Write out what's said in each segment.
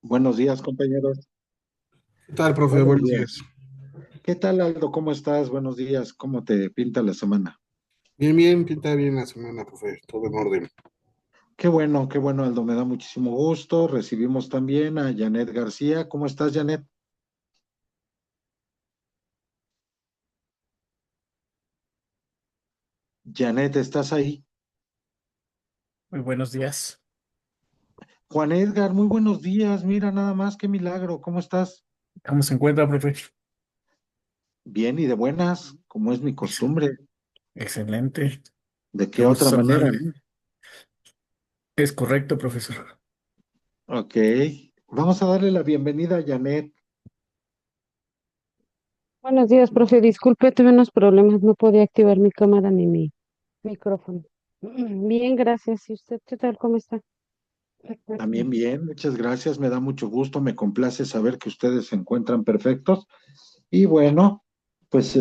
Buenos días, compañeros. ¿Qué tal, profe? Buenos Buenos días. días. ¿Qué tal, Aldo? ¿Cómo estás? Buenos días. ¿Cómo te pinta la semana? Bien, bien, pinta bien la semana, profe. Todo en orden. Qué bueno, Aldo. Me da muchísimo gusto. Recibimos también a Janet García. ¿Cómo estás, Janet? Janet, ¿estás ahí? Muy buenos días. Juan Edgar, muy buenos días. Mira, nada más, qué milagro. ¿Cómo estás? ¿Cómo se encuentra, profe? Bien y de buenas, como es mi Ex- costumbre. Excelente. ¿De Qué qué gusto otra manera, saludarle. no? Es correcto, profesor. Ok. Vamos a darle la bienvenida a Janet. Buenos días, profe. Disculpe, tuve unos problemas. No podía activar mi cámara ni mi micrófono. Bien, gracias. ¿Y usted qué tal? ¿Cómo está? También bien, muchas gracias. Me da mucho gusto. Me complace saber que ustedes se encuentran perfectos. Y bueno, pues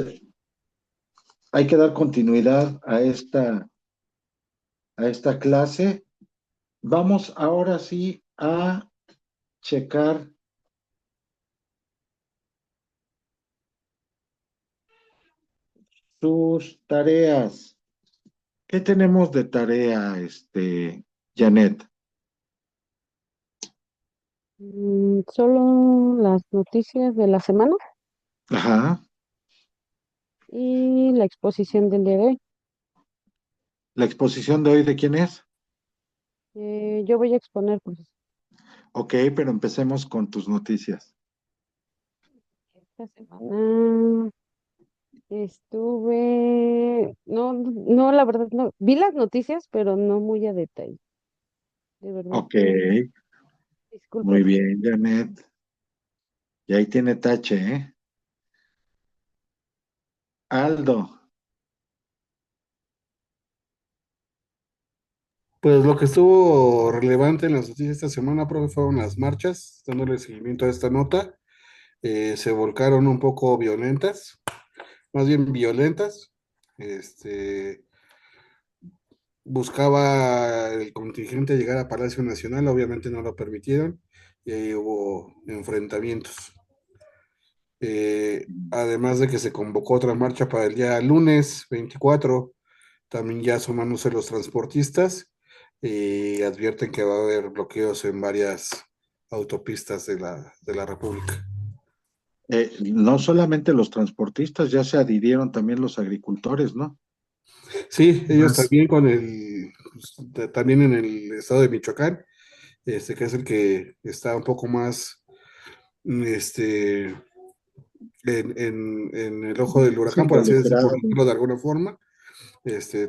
hay que dar continuidad a esta clase. Vamos ahora sí a checar sus tareas. ¿Qué tenemos de tarea, Janet? Solo las noticias de la semana Ajá. y la exposición del día de hoy. ¿La exposición de hoy de quién es? Yo voy a exponer, pues, Ok, pero empecemos con tus noticias. esta semana no, la verdad, no. Vi las noticias, pero no muy a detalle. De verdad Ok, que, disculpe, muy profe. bien, Janet. Y ahí tiene tache, ¿eh? Aldo. Pues lo que estuvo relevante en las noticias esta semana, profe, fueron las marchas, dándole seguimiento a esta nota. Se volcaron un poco violentas, más bien violentas. Este, buscaba el contingente llegar a Palacio Nacional, obviamente no lo permitieron, y ahí hubo enfrentamientos. Además de que se convocó otra marcha para el día lunes 24, también ya sumándose los transportistas y advierten que va a haber bloqueos en varias autopistas de la República. No solamente los transportistas, ya se adhirieron también los agricultores, ¿no? Sí, ellos Más, también también en el estado de Michoacán, que es el que está un poco más, este, en el ojo del Sí, huracán, por así decirlo, por involucrado. decirlo de alguna forma.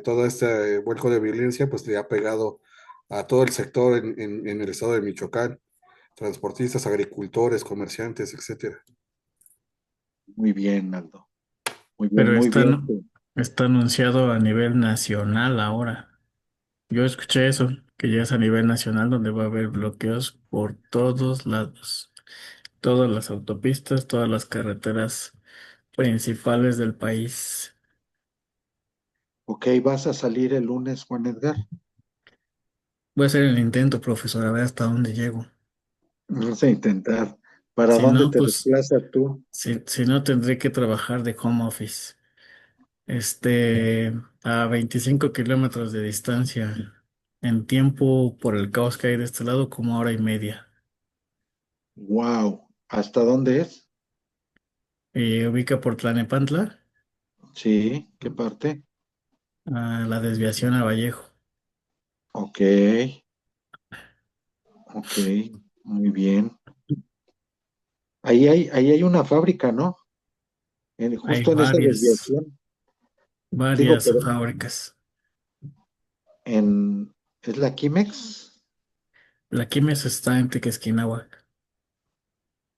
Todo este vuelco de violencia pues le ha pegado a todo el sector en el estado de Michoacán, transportistas, agricultores, comerciantes, etcétera. Muy bien, Aldo. Muy bien, pero muy bien. está anunciado a nivel nacional ahora. Yo escuché eso, que ya es a nivel nacional donde va a haber bloqueos por todos lados. Todas las autopistas, todas las carreteras principales del país. Ok, ¿vas a salir el lunes, Juan Edgar? Voy a hacer el intento, profesor, a ver hasta dónde llego. Vamos a intentar. ¿Para Si dónde no, te pues, desplazas tú? si no, tendré que trabajar de home office. Este, a 25 kilómetros de distancia, en tiempo por el caos que hay de este lado, como hora y media. Wow. ¿Hasta dónde es? Ubica por Tlanepantla, Sí, ¿qué parte? a la desviación a Vallejo. Ok, ok, muy bien. Ahí hay una fábrica, ¿no? Hay Justo en esa desviación. Digo, varias pero fábricas. en, ¿es la Kimex? La Químes está en Tequesquinahuac.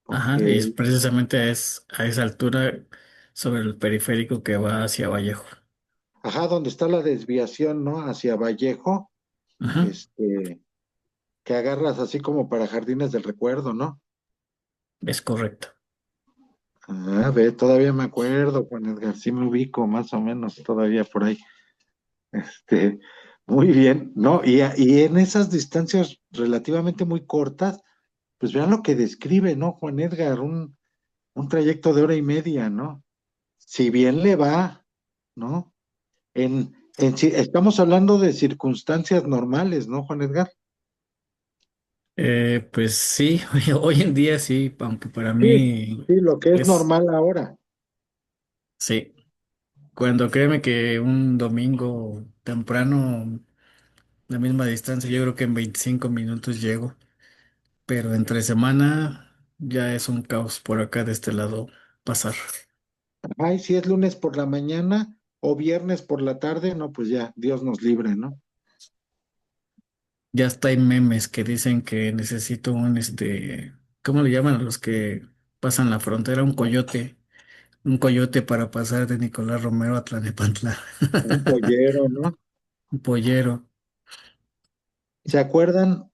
Ok. Ajá, y es precisamente a esa altura sobre el periférico que va hacia Vallejo. Ajá, donde está la desviación, ¿no? Hacia Vallejo, Ajá, este, que agarras así como para Jardines del Recuerdo, ¿no? es correcto. Ah, ve, todavía me acuerdo, Juan Edgar, sí me ubico más o menos todavía por ahí. Este, muy bien, ¿no? Y en esas distancias relativamente muy cortas, pues vean lo que describe, ¿no, Juan Edgar? Un trayecto de hora y media, ¿no? Si bien le va, ¿no? Estamos hablando de circunstancias normales, ¿no, Juan Edgar? Pues sí, hoy en día sí, aunque para Sí, mí sí, lo que es es, normal ahora. sí. Cuando créeme que un domingo temprano, la misma distancia, yo creo que en 25 minutos llego, pero entre semana ya es un caos por acá de este lado pasar. Ay, si es lunes por la mañana o viernes por la tarde, no, pues ya, Dios nos libre, ¿no? Ya está hay memes que dicen que necesito ¿cómo le llaman a los que pasan la frontera? Un coyote para pasar de Nicolás Romero a Tlalnepantla. Un pollero, ¿no? Un pollero. ¿Se acuerdan?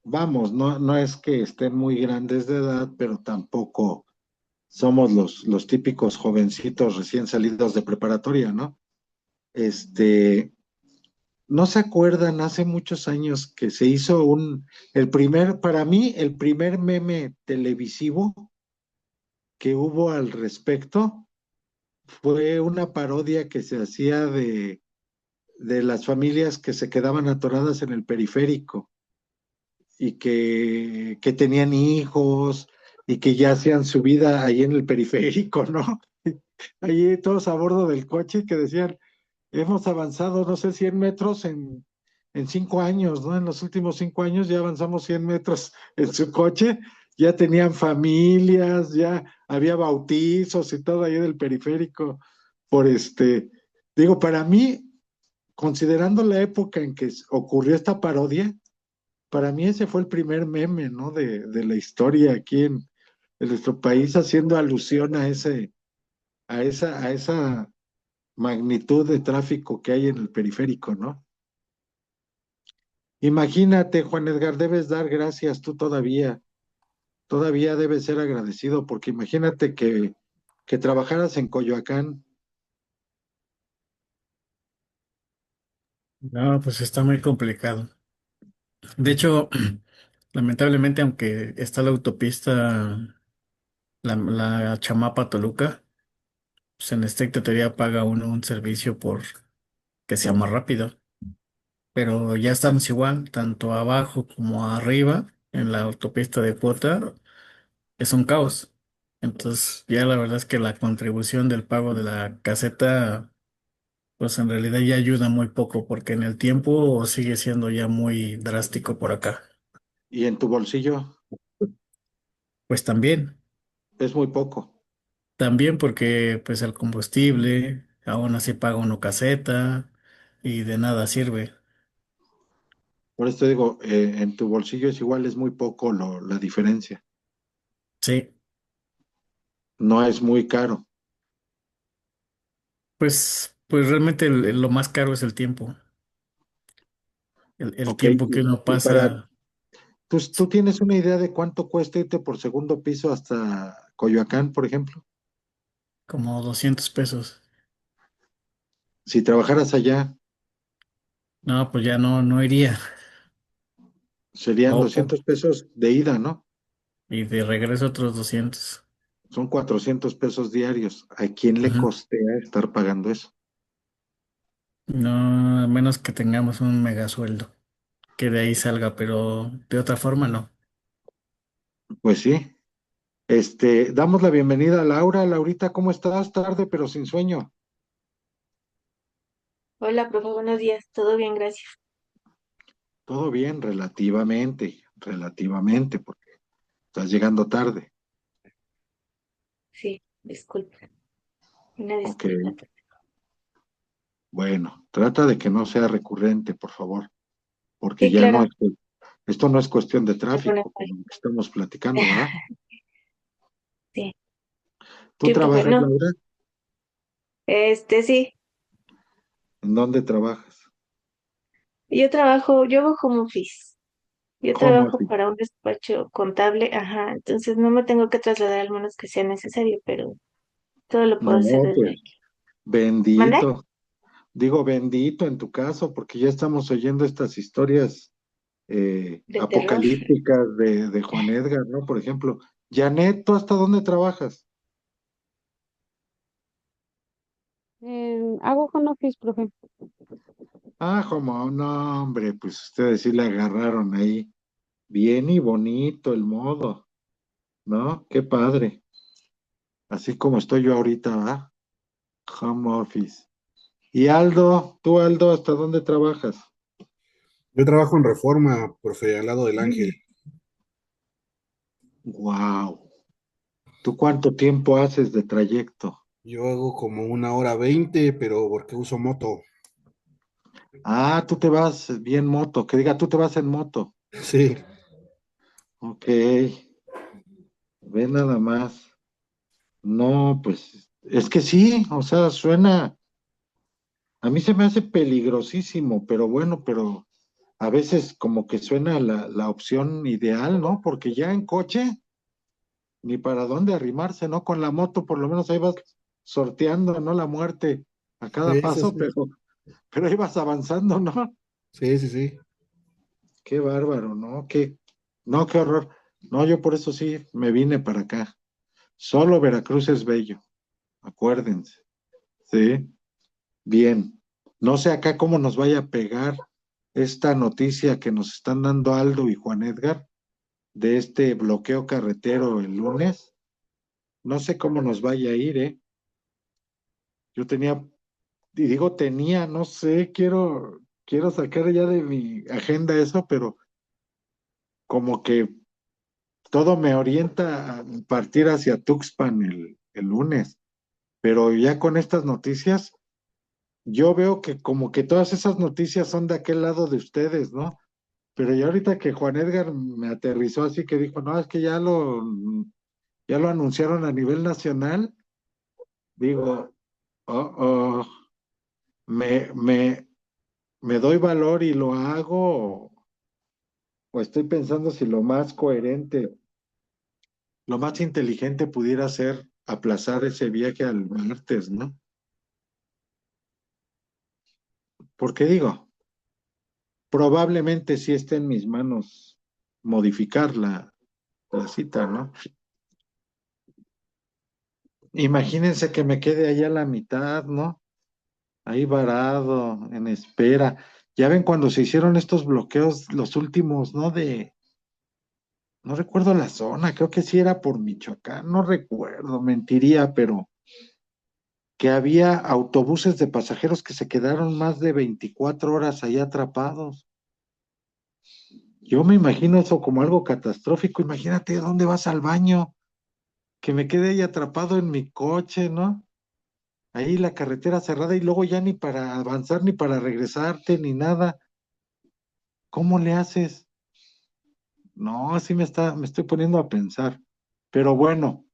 Vamos, no es que estén muy grandes de edad, pero tampoco somos los típicos jovencitos recién salidos de preparatoria, ¿no? Este, ¿No se acuerdan hace muchos años que se hizo para mí, el primer meme televisivo que hubo al respecto fue una parodia que se hacía de las familias que se quedaban atoradas en el periférico y que tenían hijos y que ya hacían su vida ahí en el periférico, ¿no? Ahí todos a bordo del coche que decían, hemos avanzado, no sé, 100 metros en 5 años, ¿no? En los últimos 5 años ya avanzamos 100 metros en su coche, ya tenían familias, ya había bautizos y todo ahí del periférico. Por digo, para mí, considerando la época en que ocurrió esta parodia, para mí ese fue el primer meme, ¿no? De la historia aquí en nuestro país, haciendo alusión a esa magnitud de tráfico que hay en el periférico, ¿no? Imagínate, Juan Edgar, debes dar gracias tú todavía debes ser agradecido, porque imagínate que trabajaras en Coyoacán. No, pues está muy complicado. De hecho, lamentablemente, aunque está la autopista, la Chamapa-Toluca, pues en estricta teoría paga uno un servicio por que sea más rápido. Pero ya estamos igual, tanto abajo como arriba, en la autopista de cuota, es un caos. Entonces, ya la verdad es que la contribución del pago de la caseta, pues en realidad ya ayuda muy poco, porque en el tiempo sigue siendo ya muy drástico por acá. Y en tu bolsillo Pues es muy poco. también porque pues el combustible, aún así paga uno caseta y de nada sirve. Por esto digo, en tu bolsillo es igual, es muy poco la diferencia. Sí, No es muy caro. pues realmente lo más caro es el tiempo. El Ok, tiempo que uno y para, pasa ¿tú tienes una idea de cuánto cuesta irte por segundo piso hasta Coyoacán, por ejemplo? como 200 pesos. Si trabajaras allá, No, pues ya no iría. serían O, 200 pesos de ida, ¿no? y de regreso otros 200. Son 400 pesos diarios. ¿A quién le Ujú. costea estar pagando eso? No, a menos que tengamos un mega sueldo, que de ahí salga, pero de otra forma no. Pues sí. Damos la bienvenida a Laura. Laurita, ¿cómo estás? Tarde, pero sin sueño. Hola, profe, buenos días. Todo bien, gracias. Todo bien, relativamente, porque estás llegando tarde. Sí, disculpa. Una Ok, disculpa. bueno, trata de que no sea recurrente, por favor, porque Sí, ya no claro. es, esto no es cuestión de Buenas tráfico, tardes. como lo que estamos platicando, ¿verdad? Sí, ¿Tú sí, profe, trabajas, no. Laura? Sí. ¿En dónde trabajas? Yo hago home office. Yo ¿Cómo trabajo así? para un despacho contable, ajá. Entonces no me tengo que trasladar al menos que sea necesario, pero todo lo puedo hacer No, desde pues, aquí. ¿Mande? bendito. Digo bendito en tu caso, porque ya estamos oyendo estas historias De terror. apocalípticas de Juan Edgar, ¿no? Por ejemplo, Janet, ¿tú hasta dónde trabajas? Hago home office, profe. Ah, como, no, hombre, pues ustedes sí le agarraron ahí bien y bonito el modo, ¿no? Qué padre. Así como estoy yo ahorita, ¿va? Home office. Y Aldo, tú Aldo, ¿hasta dónde trabajas? Yo trabajo en Reforma, profe, al lado del Ángel. Wow. ¿Tú cuánto tiempo haces de trayecto? Yo hago como 1 hora 20, pero porque uso moto. Ah, tú te vas bien moto, que diga, tú te vas en moto. Sí, Ok, ve nada más. No, pues es que sí, o sea, suena, a mí se me hace peligrosísimo, pero bueno, pero a veces como que suena la opción ideal, ¿no? Porque ya en coche, ni para dónde arrimarse, ¿no? Con la moto, por lo menos ahí vas sorteando, ¿no? La muerte a cada sí, sí, paso, sí, pero ahí vas avanzando, ¿no? sí, sí, sí. Qué bárbaro, ¿no? No, qué horror. No, yo por eso sí me vine para acá. Solo Veracruz es bello, acuérdense. Sí, bien. No sé acá cómo nos vaya a pegar esta noticia que nos están dando Aldo y Juan Edgar de este bloqueo carretero el lunes. No sé cómo nos vaya a ir, ¿eh? Yo tenía, y digo tenía, no sé, quiero sacar ya de mi agenda eso, pero como que todo me orienta a partir hacia Tuxpan el lunes. Pero ya con estas noticias, yo veo que como que todas esas noticias son de aquel lado de ustedes, ¿no? Pero ya ahorita que Juan Edgar me aterrizó así que dijo, no, es que ya lo anunciaron a nivel nacional, digo, oh, oh, me, me, me doy valor y lo hago, o estoy pensando si lo más coherente, lo más inteligente pudiera ser aplazar ese viaje al martes, ¿no? Porque digo, probablemente sí esté en mis manos modificar la cita, ¿no? Imagínense que me quede allá a la mitad, ¿no? Ahí varado, en espera. Ya ven cuando se hicieron estos bloqueos, los últimos, ¿no? No recuerdo la zona, creo que sí era por Michoacán, no recuerdo, mentiría, pero que había autobuses de pasajeros que se quedaron más de 24 horas ahí atrapados. Yo me imagino eso como algo catastrófico. Imagínate dónde vas al baño, que me quede ahí atrapado en mi coche, ¿no? Ahí la carretera cerrada y luego ya ni para avanzar, ni para regresarte, ni nada. ¿Cómo le haces? No, así me estoy poniendo a pensar. Pero bueno,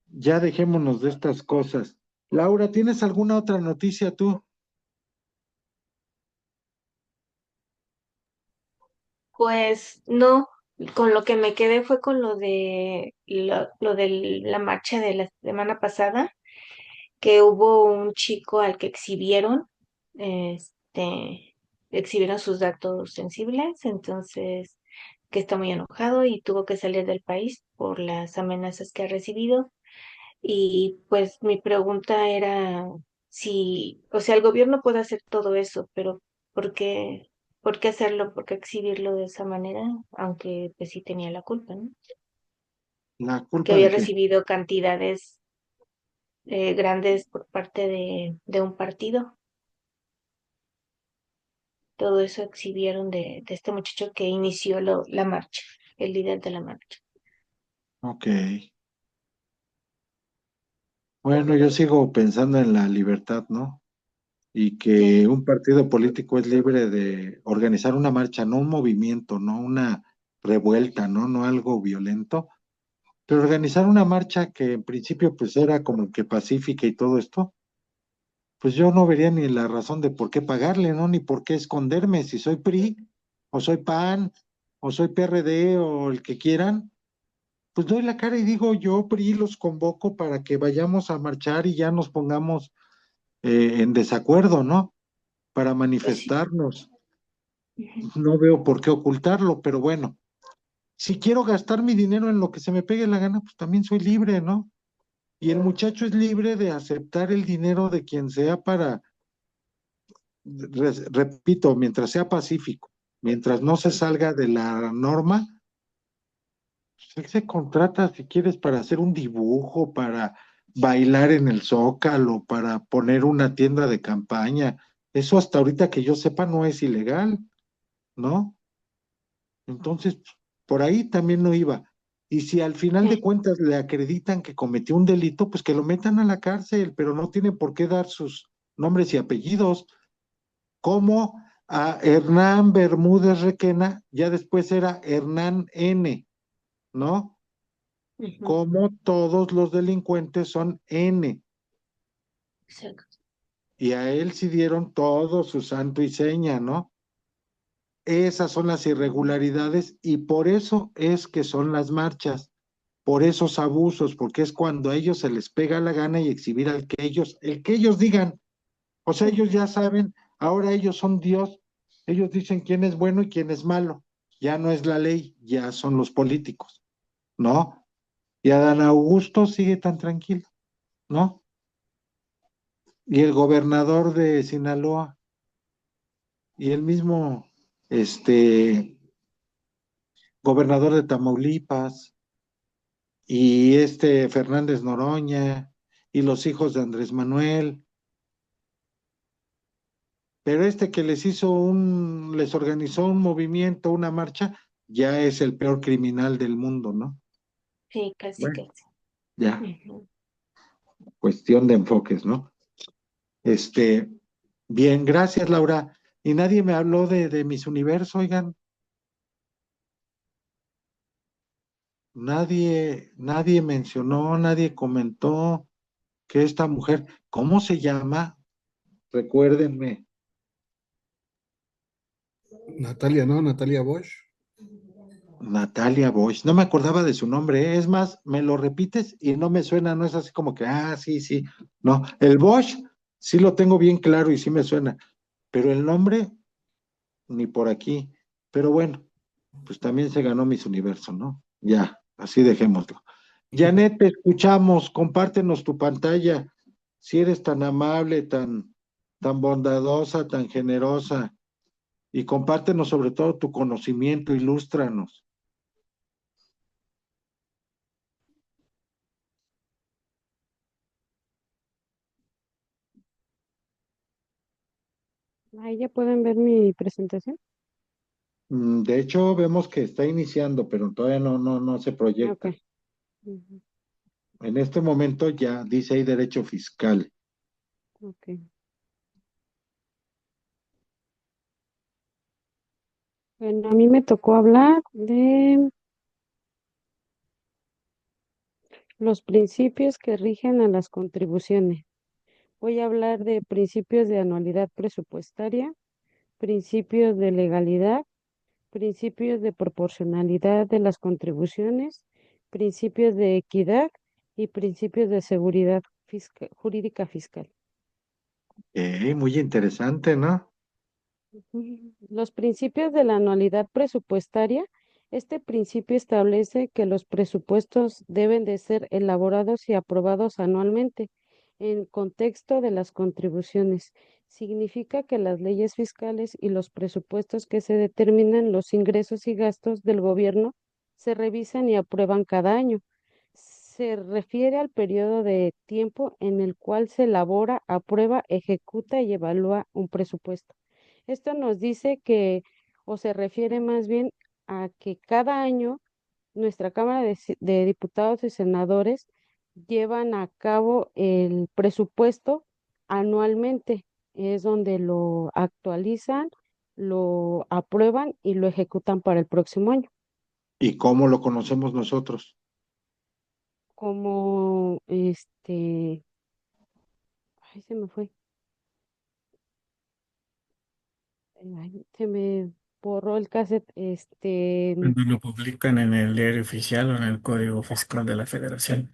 ya dejémonos de estas cosas. Laura, ¿tienes alguna otra noticia tú? Pues no, con lo que me quedé fue con lo de la marcha de la semana pasada, que hubo un chico al que exhibieron sus datos sensibles, entonces que está muy enojado y tuvo que salir del país por las amenazas que ha recibido. Y pues mi pregunta era si, o sea, el gobierno puede hacer todo eso, pero ¿por qué, por qué hacerlo? ¿Por qué exhibirlo de esa manera? Aunque pues sí tenía la culpa, ¿no? ¿La Que culpa había de qué? recibido cantidades grandes por parte de un partido. Todo eso exhibieron de este muchacho que inició la marcha, el líder de la marcha. Ok. Bueno, yo sigo pensando en la libertad, ¿no? Y que Sí, un partido político es libre de organizar una marcha, no un movimiento, no una revuelta, ¿no? No algo violento, pero organizar una marcha que en principio pues era como que pacífica y todo esto, pues yo no vería ni la razón de por qué pagarle, ¿no? Ni por qué esconderme. Si soy PRI, o soy PAN, o soy PRD, o el que quieran, pues doy la cara y digo, yo PRI los convoco para que vayamos a marchar y ya nos pongamos en desacuerdo, ¿no? Para pues sí. manifestarnos. Ujú. no veo por qué ocultarlo, pero bueno, si quiero gastar mi dinero en lo que se me pegue la gana, pues también soy libre, ¿no? Y el muchacho es libre de aceptar el dinero de quien sea para, repito, mientras sea pacífico, mientras no se salga de la norma, pues él se contrata, si quieres, para hacer un dibujo, para bailar en el Zócalo, para poner una tienda de campaña. Eso hasta ahorita que yo sepa no es ilegal, ¿no? Entonces, por ahí también no iba. Y si al final de Sí. cuentas le acreditan que cometió un delito, pues que lo metan a la cárcel, pero no tiene por qué dar sus nombres y apellidos, como a Hernán Bermúdez Requena, ya después era Hernán N, ¿no? Ujú. Como todos los delincuentes son N, Exacto. y a él sí dieron todo su santo y seña, ¿no? Esas son las irregularidades y por eso es que son las marchas, por esos abusos, porque es cuando a ellos se les pega la gana y exhibir el que ellos digan. O sea, ellos ya saben, ahora ellos son Dios, ellos dicen quién es bueno y quién es malo. Ya no es la ley, ya son los políticos, ¿no? Y Adán Augusto sigue tan tranquilo, ¿no? Y el gobernador de Sinaloa y el mismo, este, gobernador de Tamaulipas y este Fernández Noroña y los hijos de Andrés Manuel. Pero este que les organizó un movimiento, una marcha, ya es el peor criminal del mundo, ¿no? Sí, casi, Bueno, casi. ya, Ujú. cuestión de enfoques, ¿no? Este, bien, gracias, Laura. Y nadie me habló de Miss Universo, oigan, nadie mencionó, nadie comentó que esta mujer, ¿cómo se llama? Recuérdenme, Natalia, ¿no? Natalia Bosch. Natalia Bosch, no me acordaba de su nombre, ¿eh? Es más, me lo repites y no me suena, no es así como que, sí, sí, no, el Bosch sí lo tengo bien claro y sí me suena, pero el nombre ni por aquí, pero bueno, pues también se ganó Miss Universo, ¿no? Ya, así dejémoslo. Janet, te escuchamos, compártenos tu pantalla, si eres tan amable, tan bondadosa, tan generosa, y compártenos sobre todo tu conocimiento, ilústranos. Ahí ya pueden ver mi presentación. De hecho, vemos que está iniciando, pero todavía no se Ah, ok. proyecta. Ujú. En este momento ya dice ahí derecho fiscal. Ok. Bueno, a mí me tocó hablar de los principios que rigen a las contribuciones. Voy a hablar de principios de anualidad presupuestaria, principios de legalidad, principios de proporcionalidad de las contribuciones, principios de equidad y principios de seguridad jurídica fiscal. Muy interesante, ¿no? Ujú. Los principios de la anualidad presupuestaria. Este principio establece que los presupuestos deben de ser elaborados y aprobados anualmente en contexto de las contribuciones. Significa que las leyes fiscales y los presupuestos que se determinan los ingresos y gastos del gobierno se revisan y aprueban cada año. Se refiere al periodo de tiempo en el cual se elabora, aprueba, ejecuta y evalúa un presupuesto. Esto nos dice que, o se refiere más bien a que cada año nuestra Cámara de Diputados y Senadores llevan a cabo el presupuesto anualmente. Es donde lo actualizan, lo aprueban y lo ejecutan para el próximo año. ¿Y cómo lo conocemos nosotros? Como ay, se me fue, ay, se me borró el cassette, Cuando lo publican en el diario oficial o en el Código Fiscal de la Federación.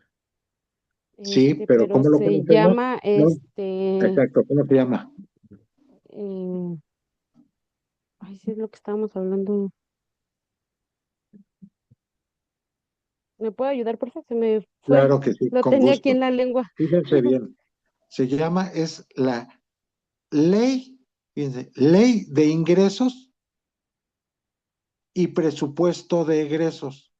Sí, pero pero ¿cómo lo se conocemos? llama, No, exacto, ¿cómo se llama? eh, Ay, sí es lo que estábamos hablando. ¿Me puede ayudar, por favor? Se me fue. Claro que sí, Lo con tenía aquí en gusto. la lengua. Fíjense bien. Es la ley, fíjense, ley de ingresos y presupuesto de egresos.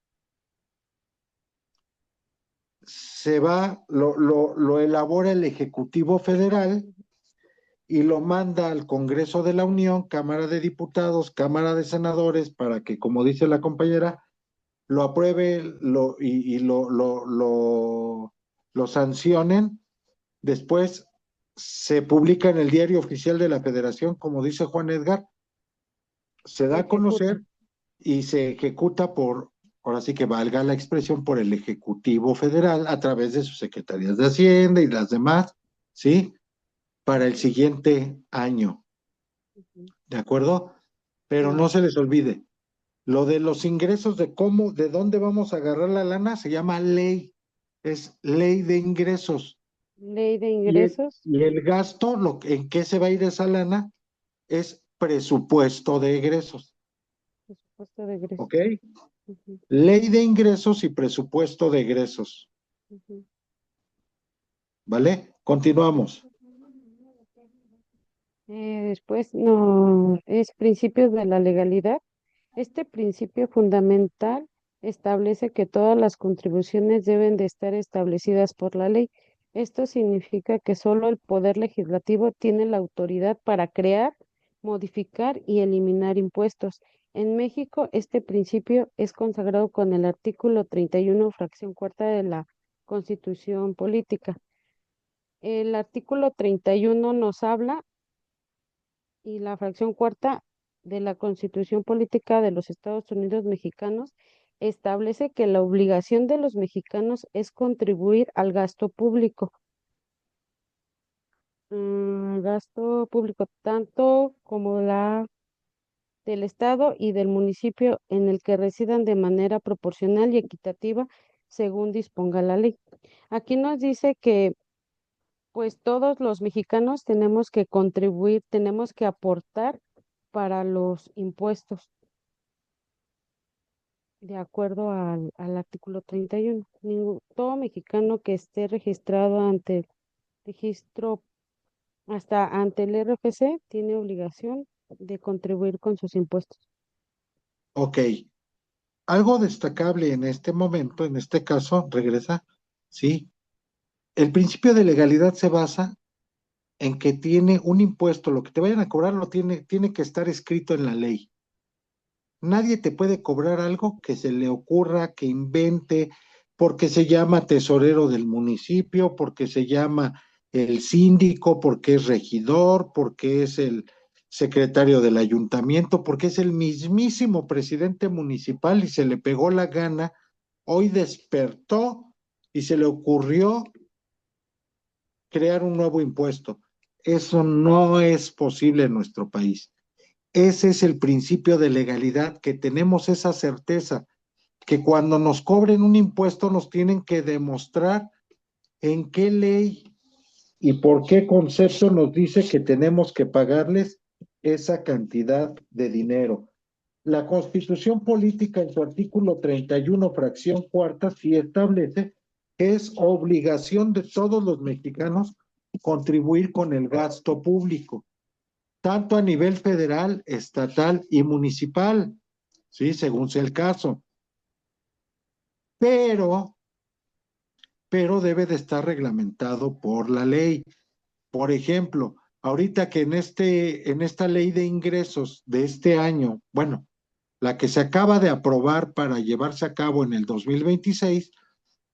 Lo elabora el Ejecutivo Federal y lo manda al Congreso de la Unión, Cámara de Diputados, Cámara de Senadores, para que, como dice la compañera, lo apruebe lo sancionen. Después se publica en el Diario Oficial de la Federación, como dice Juan Edgar, se da Se a ejecuta. conocer y se ejecuta ahora sí que valga la expresión, por el Ejecutivo Federal a través de sus secretarías de Hacienda y las demás, ¿sí? Para el siguiente año, Ujú. ¿de acuerdo? Pero Sí. no se les olvide, lo de los ingresos, de dónde vamos a agarrar la lana, se llama ley, es ley de ingresos. Ley de Y el, ingresos, y el gasto, en qué se va a ir esa lana, es presupuesto de egresos, presupuesto de egresos. ¿ok? Ujú, Ley de ingresos y presupuesto de egresos, ujú. ¿vale? Continuamos. Después, no, es principios de la legalidad. Este principio fundamental establece que todas las contribuciones deben de estar establecidas por la ley. Esto significa que solo el Poder Legislativo tiene la autoridad para crear, modificar y eliminar impuestos. En México, este principio es consagrado con el artículo 31, fracción cuarta de la Constitución Política. El artículo 31 nos habla y la fracción cuarta de la Constitución Política de los Estados Unidos Mexicanos establece que la obligación de los mexicanos es contribuir al gasto público. Gasto público tanto como la del Estado y del municipio en el que residan de manera proporcional y equitativa según disponga la ley. Aquí nos dice que pues todos los mexicanos tenemos que contribuir, tenemos que aportar para los impuestos, de acuerdo al artículo 31. Todo mexicano que esté registrado ante el registro, hasta ante el RFC, tiene obligación de contribuir con sus impuestos. Ok, algo destacable en este momento, en este caso, regresa, ¿sí? El principio de legalidad se basa en que tiene un impuesto, lo que te vayan a cobrar tiene que estar escrito en la ley. Nadie te puede cobrar algo que se le ocurra, que invente, porque se llama tesorero del municipio, porque se llama el síndico, porque es regidor, porque es el secretario del ayuntamiento, porque es el mismísimo presidente municipal y se le pegó la gana. Hoy despertó y se le ocurrió crear un nuevo impuesto. Eso no es posible en nuestro país. Ese es el principio de legalidad, que tenemos esa certeza, que cuando nos cobren un impuesto nos tienen que demostrar en qué ley y por qué concepto nos dice que tenemos que pagarles esa cantidad de dinero. La Constitución Política en su artículo 31, fracción cuarta, sí establece que es obligación de todos los mexicanos contribuir con el gasto público, tanto a nivel federal, estatal y municipal, ¿sí? Según sea el caso. Pero, pero debe de estar reglamentado por la ley. Por ejemplo, ahorita que en esta ley de ingresos de este año, bueno, la que se acaba de aprobar para llevarse a cabo en el 2026,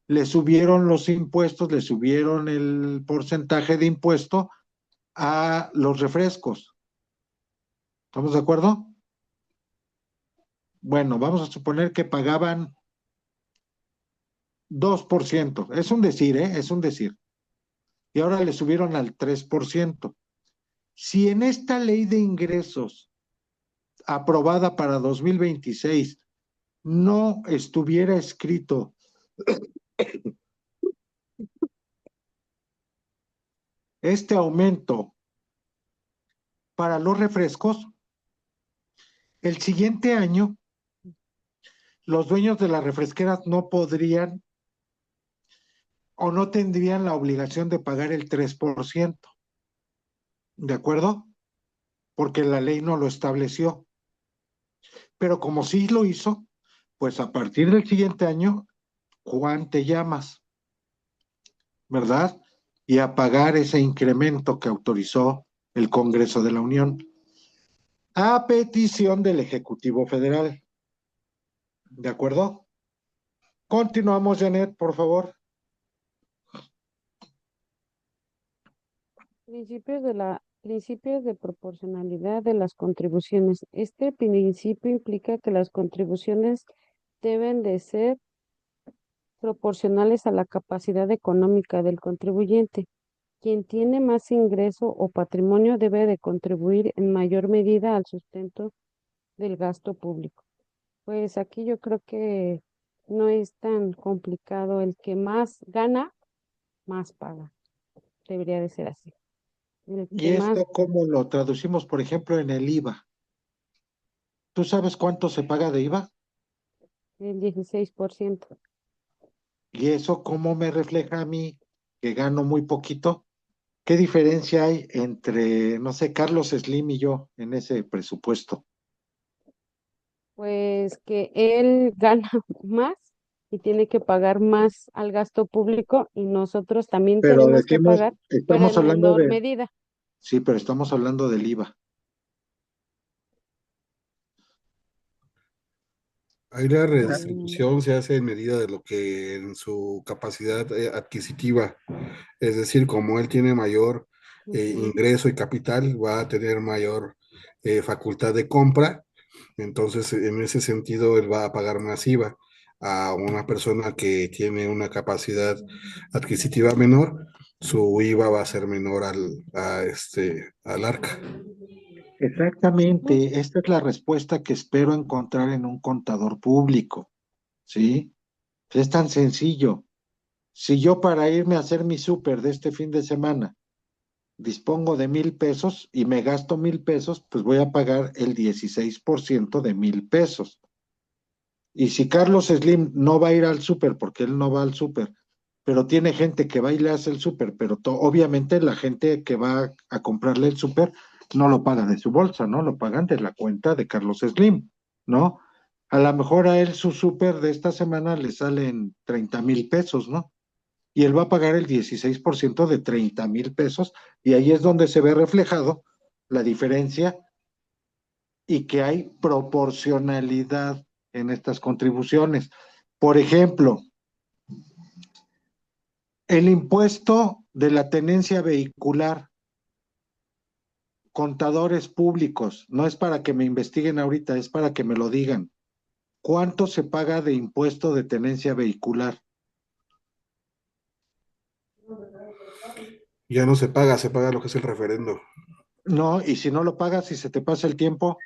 le subieron los impuestos, le subieron el porcentaje de impuesto a los refrescos. ¿Estamos de acuerdo? Bueno, vamos a suponer que pagaban 2%. Es un decir, ¿eh? Es un decir. Y ahora le subieron al 3%. Si en esta ley de ingresos aprobada para 2026 no estuviera escrito este aumento para los refrescos, El siguiente año, los dueños de las refresqueras no podrían o no tendrían la obligación de pagar el 3%, ¿de acuerdo? Porque la ley no lo estableció. Pero como sí lo hizo, pues a partir del siguiente año, Juan, te llamas, ¿verdad? Y a pagar ese incremento que autorizó el Congreso de la Unión, a petición del Ejecutivo Federal. ¿De acuerdo? Continuamos, Janet, por favor. Principios de proporcionalidad de las contribuciones. Este principio implica que las contribuciones deben de ser proporcionales a la capacidad económica del contribuyente. Quien tiene más ingreso o patrimonio debe de contribuir en mayor medida al sustento del gasto público. Pues aquí yo creo que no es tan complicado. El que más gana, más paga. Debería de ser así. El ¿Y que más, esto cómo lo traducimos, por ejemplo, en el IVA? ¿Tú sabes cuánto se paga de IVA? el 16%. ¿Y eso cómo me refleja a mí que gano muy poquito? ¿Qué diferencia hay entre, no sé, Carlos Slim y yo en ese presupuesto? Pues que él gana más y tiene que pagar más al gasto público y nosotros también Pero tenemos que decimos, pagar, pero estamos en hablando menor de, medida. sí, pero estamos hablando del IVA. Ahí la Mm, redistribución se hace en medida de lo que en su capacidad adquisitiva, es decir, como él tiene mayor ujú. ingreso y capital, va a tener mayor facultad de compra, entonces en ese sentido él va a pagar más IVA a una persona que tiene una capacidad adquisitiva menor, su IVA va a ser menor al arca. Ujú. Exactamente, esta es la respuesta que espero encontrar en un contador público, ¿sí? Es tan sencillo. Si yo para irme a hacer mi súper de este fin de semana dispongo de 1,000 pesos y me gasto 1,000 pesos, pues voy a pagar el 16% de 1,000 pesos. Y si Carlos Slim no va a ir al súper porque él no va al súper, pero tiene gente que va y le hace el súper, pero obviamente la gente que va a comprarle el súper no lo paga de su bolsa, ¿no? Lo pagan de la cuenta de Carlos Slim, ¿no? A lo mejor a él su súper de esta semana le salen 30,000 pesos, ¿no? Y él va a pagar el 16% de 30,000 pesos, y ahí es donde se ve reflejado la diferencia y que hay proporcionalidad en estas contribuciones. Por ejemplo, el impuesto de la tenencia vehicular, contadores públicos, no es para que me investiguen ahorita, es para que me lo digan. ¿Cuánto se paga de impuesto de tenencia vehicular? Ya no se paga lo que es el referendo. No, y si no lo pagas y se te pasa el tiempo,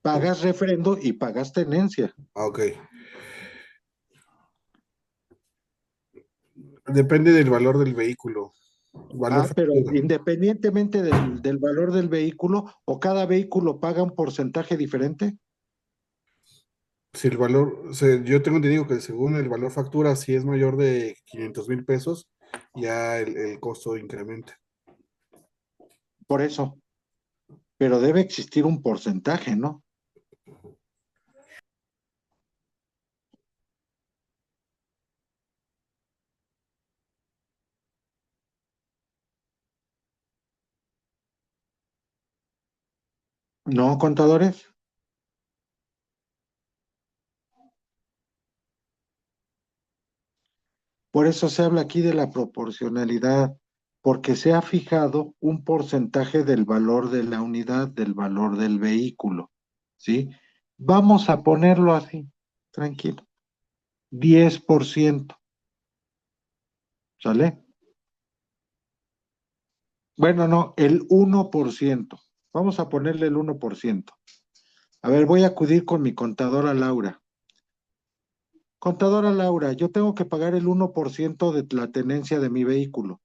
pagas referendo y pagas tenencia. Ah, ok. Depende del valor del vehículo. Valor Pero factura. independientemente del valor del vehículo, o cada vehículo paga un porcentaje diferente. Si el valor, yo tengo entendido que según el valor factura, si es mayor de 500,000 pesos, ya el costo incrementa. Por eso, pero debe existir un porcentaje, ¿no? ¿No, contadores? Por eso se habla aquí de la proporcionalidad, porque se ha fijado un porcentaje del valor de la unidad, del valor del vehículo, ¿sí? Vamos a ponerlo así, tranquilo, 10%, ¿sale? Bueno, no, el 1%. Vamos a ponerle el 1%. A ver, voy a acudir con mi contadora Laura. Contadora Laura, yo tengo que pagar el 1% de la tenencia de mi vehículo.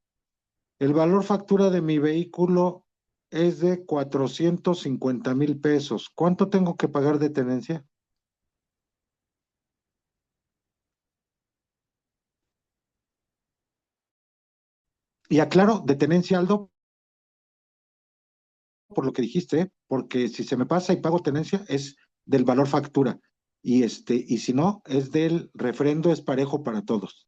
El valor factura de mi vehículo es de 450,000 pesos. ¿Cuánto tengo que pagar de tenencia? Y aclaro, de tenencia, Aldo, por lo que dijiste, ¿eh? Porque si se me pasa y pago tenencia, es del valor factura. Y si no, es del refrendo, es parejo para todos.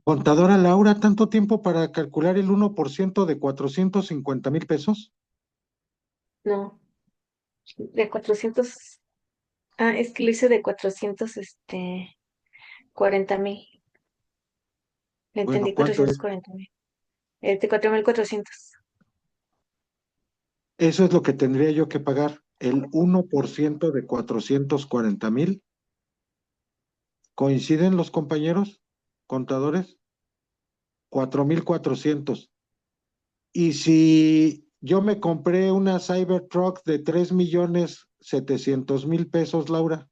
Contadora Laura, ¿tanto tiempo para calcular el 1% de 450,000 pesos? No, de 400. Ah, es que lo hice de 40,000. Le Bueno, entendí ¿cuánto es? 440,000. De 4,400. Eso es lo que tendría yo que pagar, el 1% de 440,000. ¿Coinciden los compañeros contadores? 4,400. Y si yo me compré una Cybertruck de 3,700,000 pesos, Laura,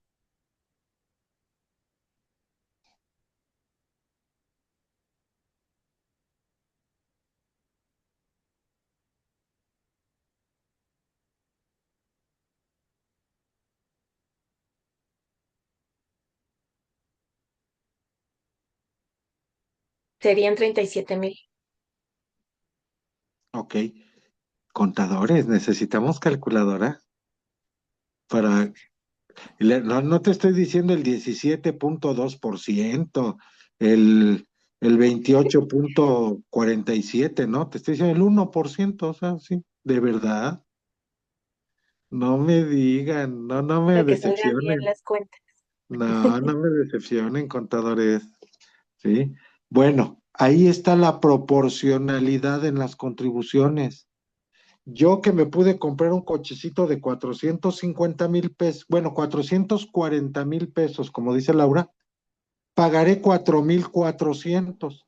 Serían 37,000. ok. Contadores, necesitamos calculadora para... No, no te estoy diciendo el 17,2%, el, el 28,47, ¿no? Te estoy diciendo el 1%, o sea, sí, de verdad. No me digan, no, no me Para que salgan bien decepcionen. las cuentas. No, no me decepcionen, contadores. ¿Sí? Bueno, ahí está la proporcionalidad en las contribuciones. Yo que me pude comprar un cochecito de 450,000 pesos, bueno, 440,000 pesos, como dice Laura, pagaré 4,400.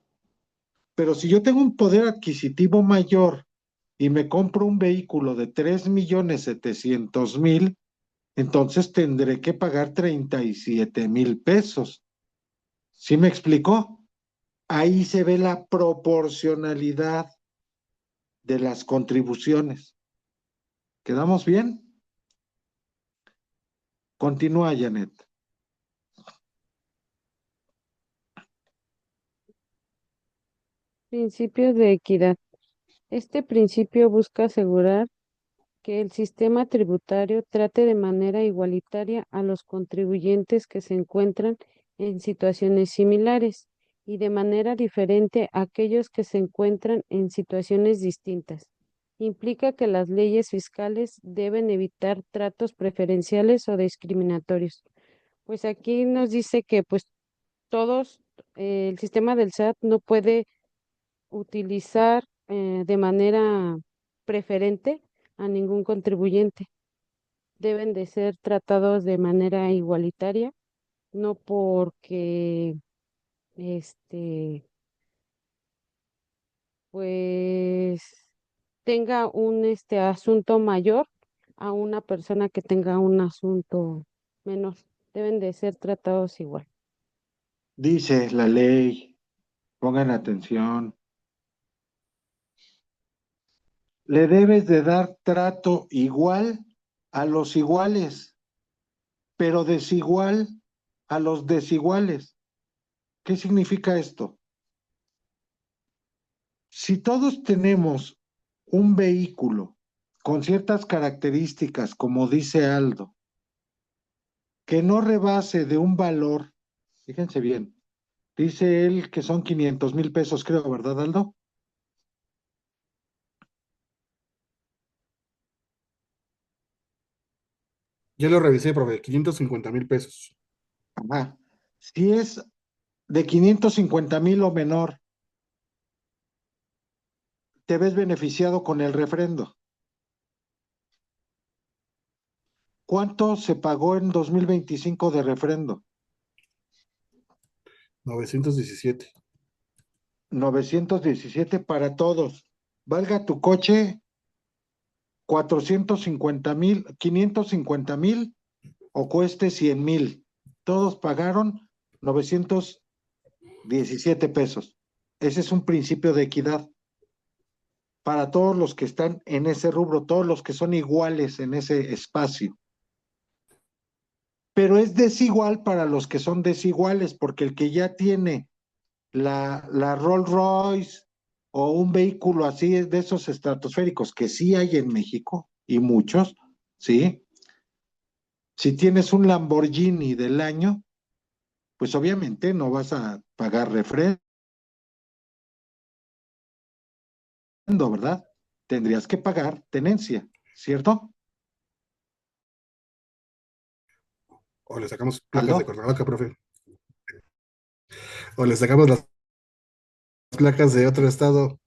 Pero si yo tengo un poder adquisitivo mayor y me compro un vehículo de 3,700,000, entonces tendré que pagar 37,000 pesos. ¿Sí me explicó? Ahí se ve la proporcionalidad de las contribuciones. ¿Quedamos bien? Continúa, Janet. Principios de equidad. Este principio busca asegurar que el sistema tributario trate de manera igualitaria a los contribuyentes que se encuentran en situaciones similares y de manera diferente a aquellos que se encuentran en situaciones distintas. Implica que las leyes fiscales deben evitar tratos preferenciales o discriminatorios. Pues aquí nos dice que pues todos, el sistema del SAT no puede utilizar de manera preferente a ningún contribuyente. Deben de ser tratados de manera igualitaria, no porque pues tenga un asunto mayor a una persona que tenga un asunto menor. Deben de ser tratados igual. Dice la ley, pongan atención, le debes de dar trato igual a los iguales, pero desigual a los desiguales. ¿Qué significa esto? Si todos tenemos un vehículo con ciertas características, como dice Aldo, que no rebase de un valor, fíjense bien, dice él que son 500,000 pesos, creo, ¿verdad, Aldo? Ya lo revisé, profe, 550,000 pesos. Ajá. Si es de 550,000 o menor, te ves beneficiado con el refrendo. ¿Cuánto se pagó en 2025 de refrendo? 917. 917 para todos. Valga tu coche 450,000, 550,000 o cueste 100,000. Todos pagaron 917 pesos. Ese es un principio de equidad para todos los que están en ese rubro, todos los que son iguales en ese espacio. Pero es desigual para los que son desiguales, porque el que ya tiene la Rolls Royce o un vehículo así de esos estratosféricos, que sí hay en México, y muchos, ¿sí? Si tienes un Lamborghini del año, pues obviamente no vas a pagar refrendo, ¿verdad? Tendrías que pagar tenencia, ¿cierto? O le sacamos placas de ¿Aldo? Cuernavaca, profe. O le sacamos las placas de otro estado.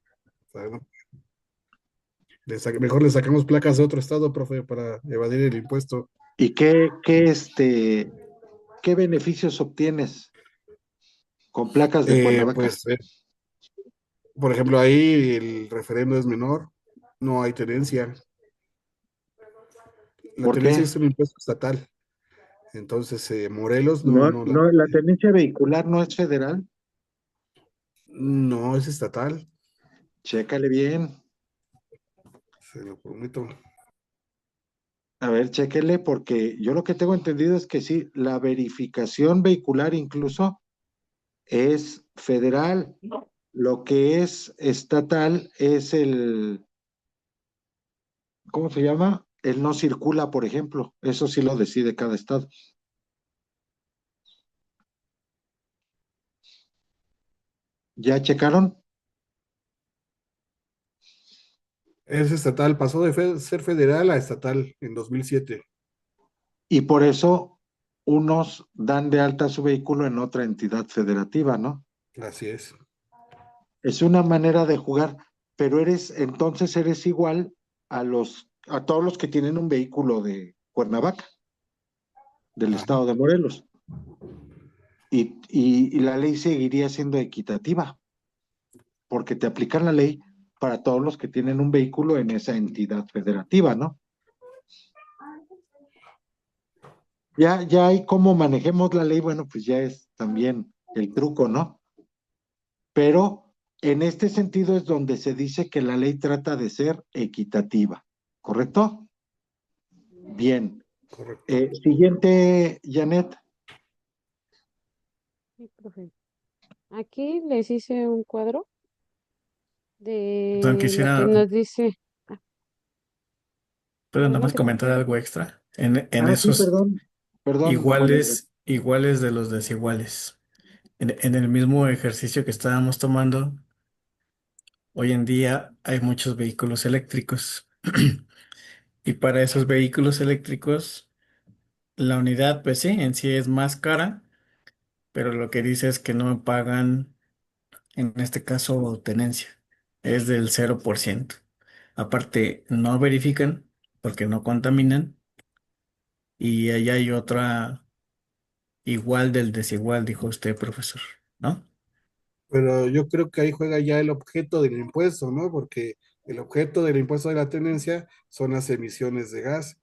Bueno, mejor le sacamos placas de otro estado, profe, para evadir el impuesto. ¿Y qué beneficios obtienes con placas de Cuernavaca? Pues, por ejemplo, ahí el referendo es menor, no hay tenencia. La ¿Por tenencia qué? es un impuesto estatal. Entonces, Morelos No, no, la tenencia vehicular no es federal. no es estatal, Chécale bien. se lo prometo. A ver, chéquele, porque yo lo que tengo entendido es que sí, la verificación vehicular incluso es federal. Lo que es estatal es ¿cómo se llama? El no circula, por ejemplo. Eso sí lo decide cada estado. ¿Ya checaron? Es estatal, pasó de ser federal a estatal en 2007. Y por eso unos dan de alta su vehículo en otra entidad federativa, ¿no? Así es. Es una manera de jugar, pero entonces eres igual a todos los que tienen un vehículo de Cuernavaca, del Ajá. estado de Morelos. Y la ley seguiría siendo equitativa, porque te aplican la ley para todos los que tienen un vehículo en esa entidad federativa, ¿no? Ya hay cómo manejemos la ley, bueno, pues ya es también el truco, ¿no? Pero en este sentido es donde se dice que la ley trata de ser equitativa, ¿correcto? Bien. Correcto. Siguiente, Janet. Sí, profe. Aquí les hice un cuadro Entonces de lo que quisiera, nos dice. Ah, pero nada más adelante, profe. comentar algo extra. En Ah, sí, esos perdón, bueno, iguales de los desiguales. En el mismo ejercicio que estábamos tomando, hoy en día hay muchos vehículos eléctricos. Y para esos vehículos eléctricos, la unidad, pues sí, en sí es más cara, pero lo que dice es que no pagan, en este caso, tenencia. Es del 0%. Aparte, no verifican porque no contaminan. Y allá hay otra igual del desigual, dijo usted, profesor, ¿no? Pero yo creo que ahí juega ya el objeto del impuesto, ¿no? Porque el objeto del impuesto de la tenencia son las emisiones de gas.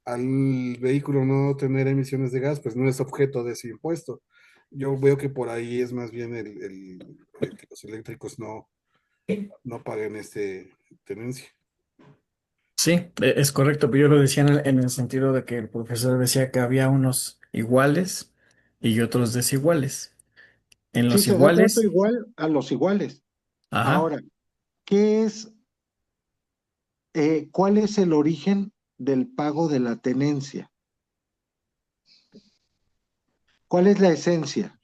Al vehículo no tener emisiones de gas, pues no es objeto de ese impuesto. Yo veo que por ahí es más bien el que los eléctricos no paguen tenencia. Sí, es correcto, pero yo lo decía en el sentido de que el profesor decía que había unos iguales y otros desiguales. En sí, los se da trato iguales, igual a los iguales. ajá, Ahora, ¿qué es, cuál es el origen del pago de la tenencia? ¿Cuál es la esencia?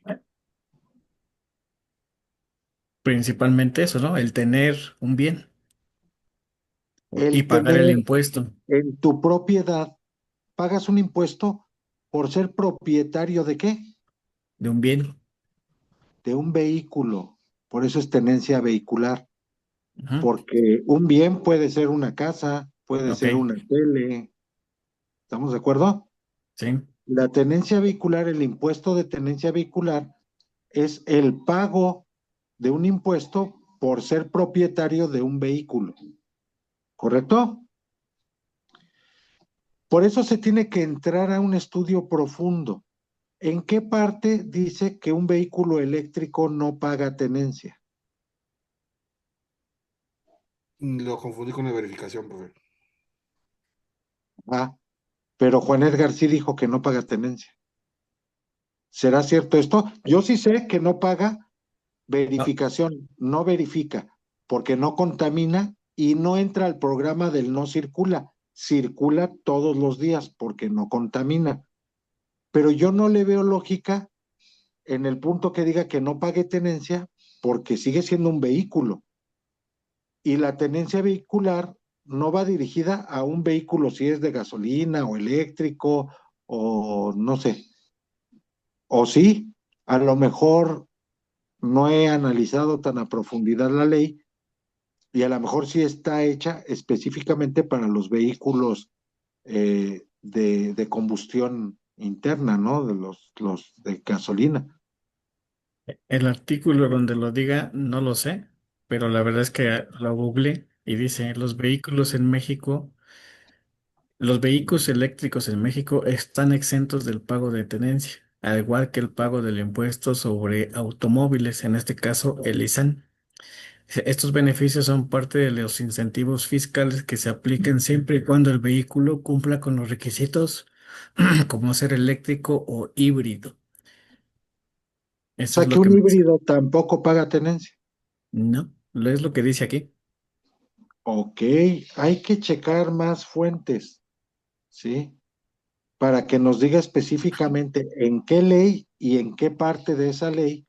principalmente eso, ¿no? El tener un bien y El pagar el tener impuesto en tu propiedad, pagas un impuesto por ser propietario ¿de qué? de un bien. De un vehículo. Por eso es tenencia vehicular. Ujú. Porque un bien puede ser una casa, puede Ok, ser una tele. ¿Estamos de acuerdo? sí, La tenencia vehicular, el impuesto de tenencia vehicular, es el pago de un impuesto por ser propietario de un vehículo. ¿Correcto? Por eso se tiene que entrar a un estudio profundo. ¿En qué parte dice que un vehículo eléctrico no paga tenencia? Lo confundí con la verificación, profe. Ah, pero Juan Edgar sí dijo que no paga tenencia. ¿Será cierto esto? Yo sí sé que no paga Ah, verificación, no verifica, porque no contamina y no entra al programa del no circula. Circula todos los días porque no contamina. Pero yo no le veo lógica en el punto que diga que no pague tenencia porque sigue siendo un vehículo. Y la tenencia vehicular no va dirigida a un vehículo si es de gasolina o eléctrico o no sé. O sí, a lo mejor no he analizado tan a profundidad la ley y a lo mejor sí está hecha específicamente para los vehículos de combustión interna, ¿no? De los de gasolina. el artículo donde lo diga, no lo sé, pero la verdad es que lo googleé y dice, los vehículos eléctricos en México están exentos del pago de tenencia, al igual que el pago del impuesto sobre automóviles, en este caso el ISAN. Estos beneficios son parte de los incentivos fiscales que se aplican siempre y cuando el vehículo cumpla con los requisitos como ser eléctrico o híbrido. O Eso es sea que lo que un me... híbrido tampoco paga tenencia. No, es lo que dice aquí. Ok, hay que checar más fuentes, ¿sí? Para que nos diga específicamente en qué ley y en qué parte de esa ley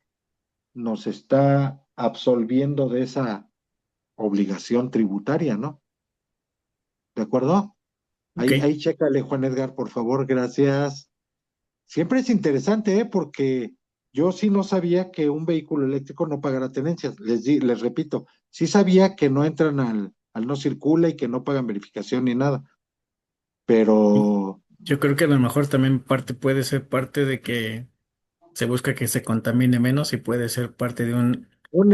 nos está absolviendo de esa obligación tributaria, ¿no? ¿De acuerdo? Ok. Ahí chécale, Juan Edgar, por favor, gracias. Siempre es interesante, ¿eh? Porque yo sí no sabía que un vehículo eléctrico no pagara tenencias. Les repito, sí sabía que no entran al no circula y que no pagan verificación ni nada, pero Yo creo que a lo mejor también puede ser parte de que se busca que se contamine menos y puede ser parte de un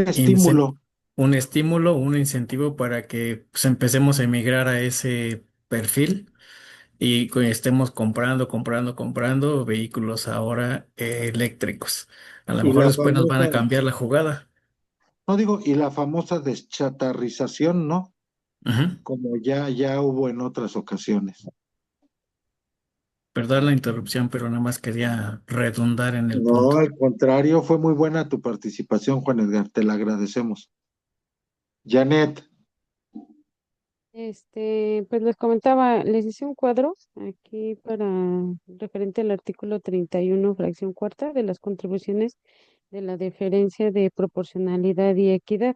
ince- estímulo. un estímulo, un incentivo para que pues, empecemos a emigrar a ese perfil y que estemos comprando vehículos ahora eléctricos. A lo Y mejor la después nos van a famosa, cambiar la jugada. no digo, y la famosa deschatarrización, ¿no? Ujú. Como ya hubo en otras ocasiones. Perdón la interrupción, pero nada más quería redundar en el No, punto. al contrario, fue muy buena tu participación, Juan Edgar, te la agradecemos. Janet, Pues les comentaba, les hice un cuadro aquí para referente al artículo 31 fracción cuarta de las contribuciones de la deferencia de proporcionalidad y equidad.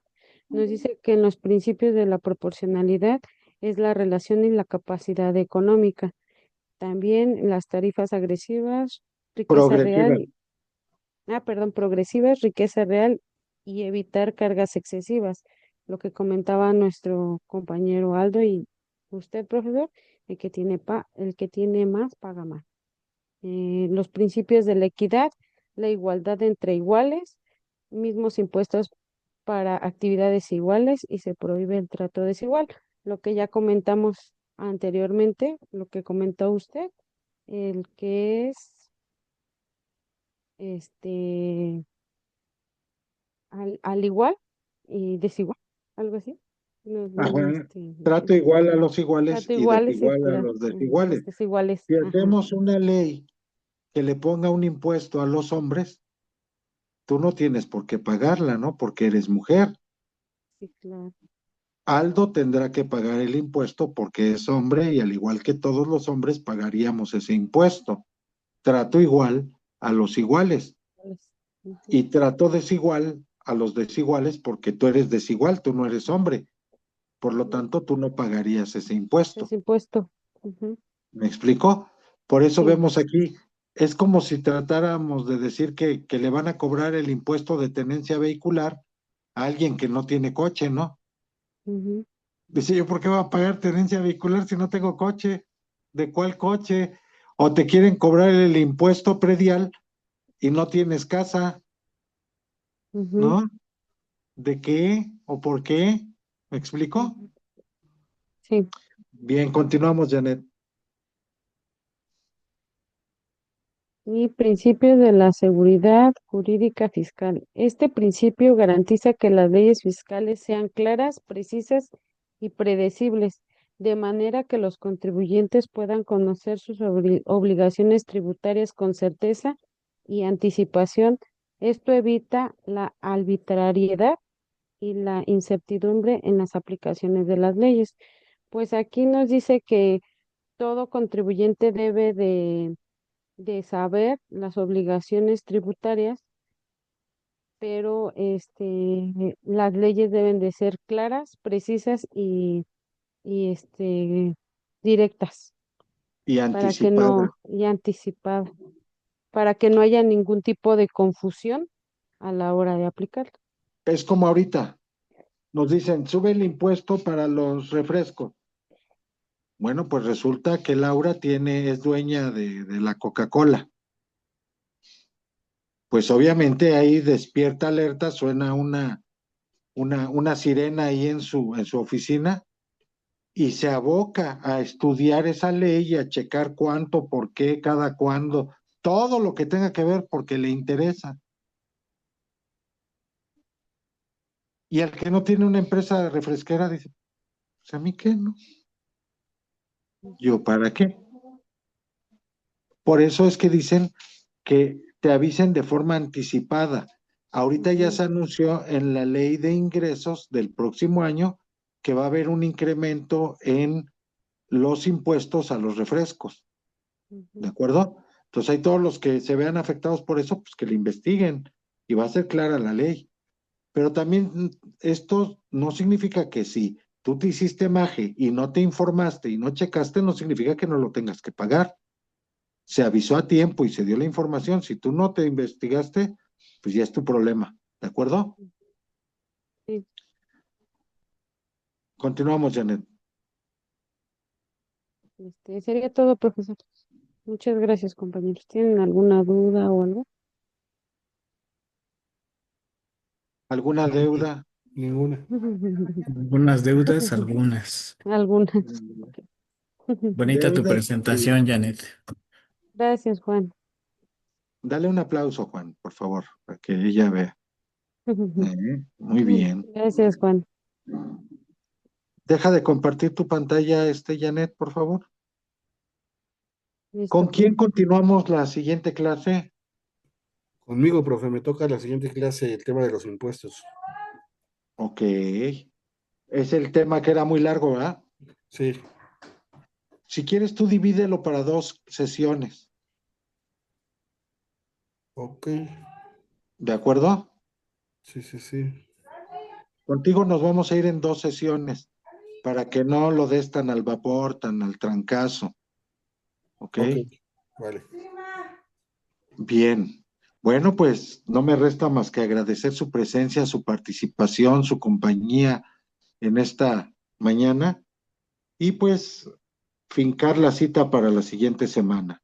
Nos dice que en los principios de la proporcionalidad es la relación y la capacidad económica. También las tarifas agresivas, riqueza progresiva. real, progresivas, riqueza real y evitar cargas excesivas. Lo que comentaba nuestro compañero Aldo y usted, profesor, el que tiene más paga más. Los principios de la equidad, la igualdad entre iguales, mismos impuestos para actividades iguales y se prohíbe el trato desigual. Lo que ya comentamos anteriormente, lo que comentó usted, el que es este al igual y desigual, algo así. No, no, Ajá. Trato igual a los iguales trato y iguales y desigual a pura, los los desiguales. desiguales, Si ajá, hacemos una ley que le ponga un impuesto a los hombres, tú no tienes por qué pagarla, ¿no? Porque eres mujer. sí, claro. Aldo tendrá que pagar el impuesto porque es hombre y al igual que todos los hombres pagaríamos ese impuesto. Trato igual a los iguales Ujú, y trato desigual a los desiguales porque tú eres desigual, tú no eres hombre. Por lo ujú. tanto, tú no pagarías ese impuesto. Es impuesto. Ujú, ¿Me explico? Por eso sí, vemos aquí, es como si tratáramos de decir que le van a cobrar el impuesto de tenencia vehicular a alguien que no tiene coche, ¿no? ujú, Dice yo, ¿por qué voy a pagar tenencia vehicular si no tengo coche? ¿De cuál coche? O te quieren cobrar el impuesto predial y no tienes casa, ujú, ¿no? ¿De qué o por qué? ¿Me explico? ujú. Sí. Bien, continuamos, Janet. Y principio de la seguridad jurídica fiscal. Este principio garantiza que las leyes fiscales sean claras, precisas y predecibles, de manera que los contribuyentes puedan conocer sus obligaciones tributarias con certeza y anticipación. Esto evita la arbitrariedad y la incertidumbre en las aplicaciones de las leyes. Pues aquí nos dice que todo contribuyente debe de saber las obligaciones tributarias, pero las leyes deben de ser claras, precisas y directas Y para que anticipada. no, y anticipadas, para que no haya ningún tipo de confusión a la hora de aplicarlo. Es como ahorita, nos dicen, sube el impuesto para los refrescos. Bueno, pues resulta que Laura es dueña de la Coca-Cola. Pues obviamente ahí despierta alerta, suena una sirena ahí en su oficina y se aboca a estudiar esa ley y a checar cuánto, por qué, cada cuándo, todo lo que tenga que ver porque le interesa. Y el que no tiene una empresa refresquera dice, pues a mí qué, ¿no? Yo, ¿para qué? Por eso es que dicen que te avisen de forma anticipada. Ahorita ya se anunció en la ley de ingresos del próximo año que va a haber un incremento en los impuestos a los refrescos, ¿de acuerdo? Entonces hay todos los que se vean afectados por eso, pues que le investiguen y va a ser clara la ley. Pero también esto no significa que si tú te hiciste maje y no te informaste y no checaste, no significa que no lo tengas que pagar. Se avisó a tiempo y se dio la información. Si tú no te investigaste, pues ya es tu problema. ¿De acuerdo? Sí. Continuamos, Janet. Sería todo, profesor. Muchas gracias, compañeros. ¿Tienen alguna duda o algo? ¿Alguna deuda? Ninguna. Algunas deudas, algunas. Algunas. Bonita tu Deudas. presentación, Janet. Gracias, Juan. Dale un aplauso, Juan, por favor, para que ella vea. Muy bien. Gracias, Juan. Deja de compartir tu pantalla, Janet, por favor. Listo, ¿Con profe. quién continuamos la siguiente clase? Conmigo, profe, me toca la siguiente clase el tema de los impuestos. Ok. Es el tema que era muy largo, ¿verdad? Sí, Si quieres, tú divídelo para 2 sesiones. ok. ¿De acuerdo? Sí, sí, sí. Contigo nos vamos a ir en 2 sesiones para que no lo des tan al vapor, tan al trancazo. ¿Ok? Ok, vale. Bien. Bueno, pues no me resta más que agradecer su presencia, su participación, su compañía en esta mañana y pues fincar la cita para la siguiente semana.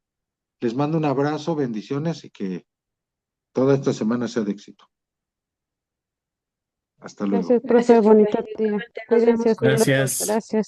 Les mando un abrazo, bendiciones y que toda esta semana sea de éxito. Hasta luego. Gracias, profe. Bonito día. Nos vemos. Cuídense hasta luego. Gracias. Gracias.